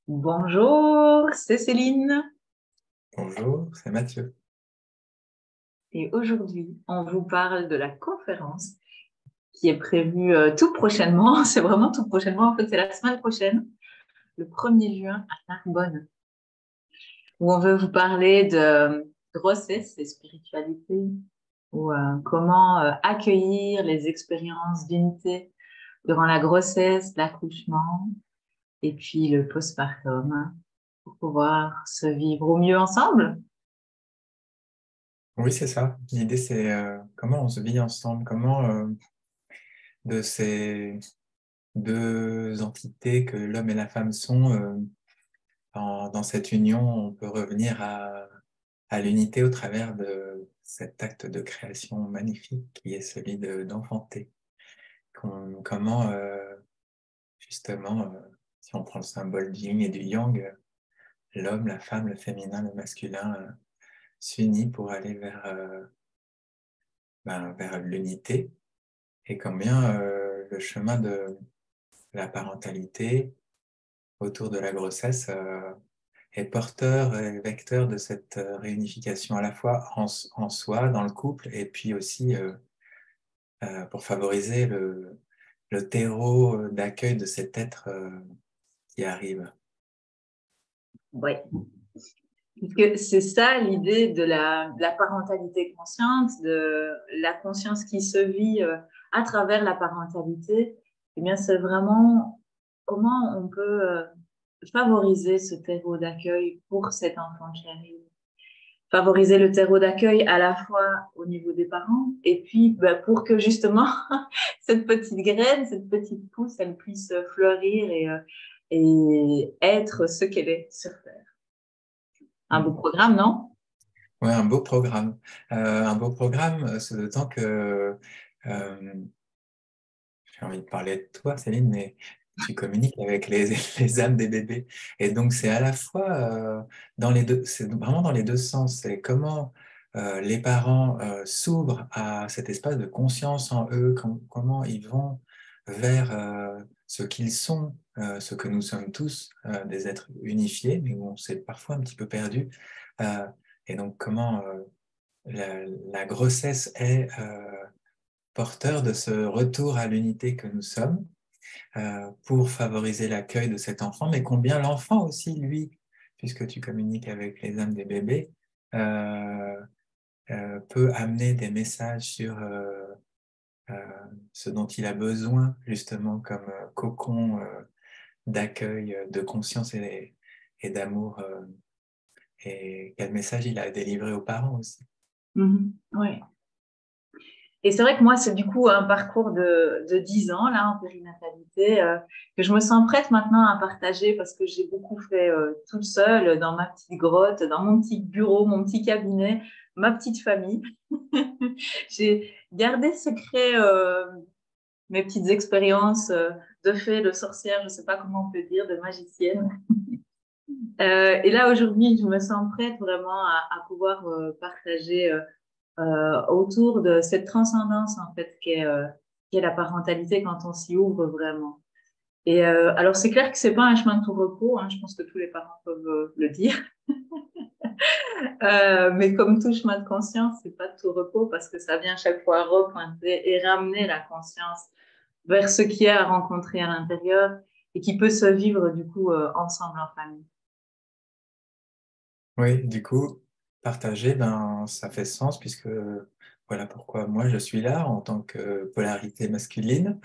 Bonjour, c'est Céline Bonjour, c'est Mathieu. et aujourd'hui, on vous parle de la conférence qui est prévue tout prochainement. C'est vraiment tout prochainement, en fait, c'est la semaine prochaine, le 1er juin à Narbonne, où on veut vous parler de grossesse et spiritualité, ou comment accueillir les expériences d'unité durant la grossesse, l'accouchement et puis le postpartum pour pouvoir se vivre au mieux ensemble. Oui, c'est ça. L'idée, c'est comment on se vit ensemble, comment de ces deux entités que l'homme et la femme sont, dans cette union, on peut revenir à l'unité au travers de cet acte de création magnifique qui est celui d'enfanter. Comment, justement, si on prend le symbole du yin et du yang, l'homme, la femme, le féminin, le masculin, s'unit pour aller vers l'unité. Et combien le chemin de la parentalité autour de la grossesse est porteur et vecteur de cette réunification à la fois en soi, dans le couple, et puis aussi pour favoriser le terreau d'accueil de cet être qui arrive. Oui. Parce que c'est ça l'idée de la parentalité consciente, de la conscience qui se vit à travers la parentalité. Eh bien, c'est vraiment comment on peut favoriser ce terreau d'accueil pour cet enfant qui arrive. Favoriser le terreau d'accueil à la fois au niveau des parents et puis pour que justement cette petite graine, cette petite pousse, elle puisse fleurir et être ce qu'elle est sur Terre. Un beau Mm. programme, non? Ouais, un beau programme. Un beau programme, c'est d'autant que j'ai envie de parler de toi, Céline, mais tu communiques avec les âmes des bébés. Et donc, c'est à la fois dans les deux, c'est vraiment dans les deux sens. C'est comment les parents s'ouvrent à cet espace de conscience en eux, comment ils vont vers ce qu'ils sont, ce que nous sommes tous, des êtres unifiés, mais où on s'est parfois un petit peu perdu. Euh, et donc, comment la grossesse est porteur de ce retour à l'unité que nous sommes pour favoriser l'accueil de cet enfant, mais combien l'enfant aussi, lui, puisque tu communiques avec les âmes des bébés, euh, peut amener des messages sur euh, ce dont il a besoin, justement, comme cocon d'accueil, de conscience et d'amour, et quel message il a délivré aux parents aussi. Oui. Et c'est vrai que moi, c'est du coup un parcours de 10 ans là en périnatalité que je me sens prête maintenant à partager parce que j'ai beaucoup fait toute seule dans ma petite grotte, dans mon petit bureau, mon petit cabinet, ma petite famille. J'ai gardé secret mes petites expériences de fée, de sorcière, je ne sais pas comment on peut dire, de magicienne. Et là, aujourd'hui, je me sens prête vraiment à pouvoir partager autour de cette transcendance en fait qu'est la parentalité quand on s'y ouvre vraiment. Et alors c'est clair que c'est pas un chemin de tout repos, hein, je pense que tous les parents peuvent le dire, mais comme tout chemin de conscience, c'est pas de tout repos parce que ça vient chaque fois repointer et ramener la conscience vers ce qu'il y a à rencontrer à l'intérieur et qui peut se vivre du coup ensemble en famille. Oui, du coup, partager, ben, ça fait sens puisque voilà pourquoi moi je suis là en tant que polarité masculine.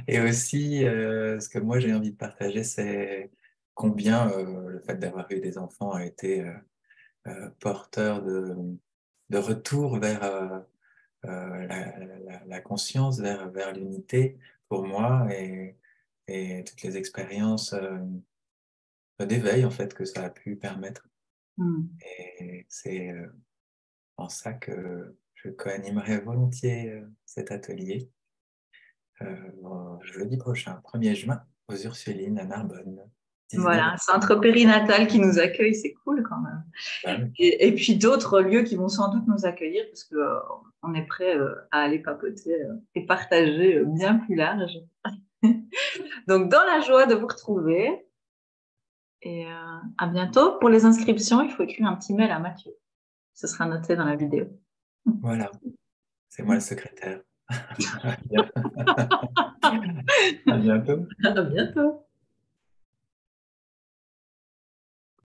Et aussi, ce que moi j'ai envie de partager, c'est combien le fait d'avoir eu des enfants a été porteur de retour vers la conscience, vers l'unité pour moi et toutes les expériences d'éveil en fait que ça a pu permettre. Mm. Et c'est en ça que je co-animerai volontiers cet atelier jeudi prochain, 1er juin, aux Ursulines à Narbonne, 19 Voilà, un heures. centre périnatal qui nous accueille, c'est cool quand même. Ah oui. Et puis d'autres lieux qui vont sans doute nous accueillir parce que on est prêt à aller papoter et partager bien plus large. Donc dans la joie de vous retrouver, Et à bientôt. Pour les inscriptions, il faut écrire un petit mail à Mathieu. Ce sera noté dans la vidéo. Voilà, c'est moi le secrétaire. À bientôt. À bientôt.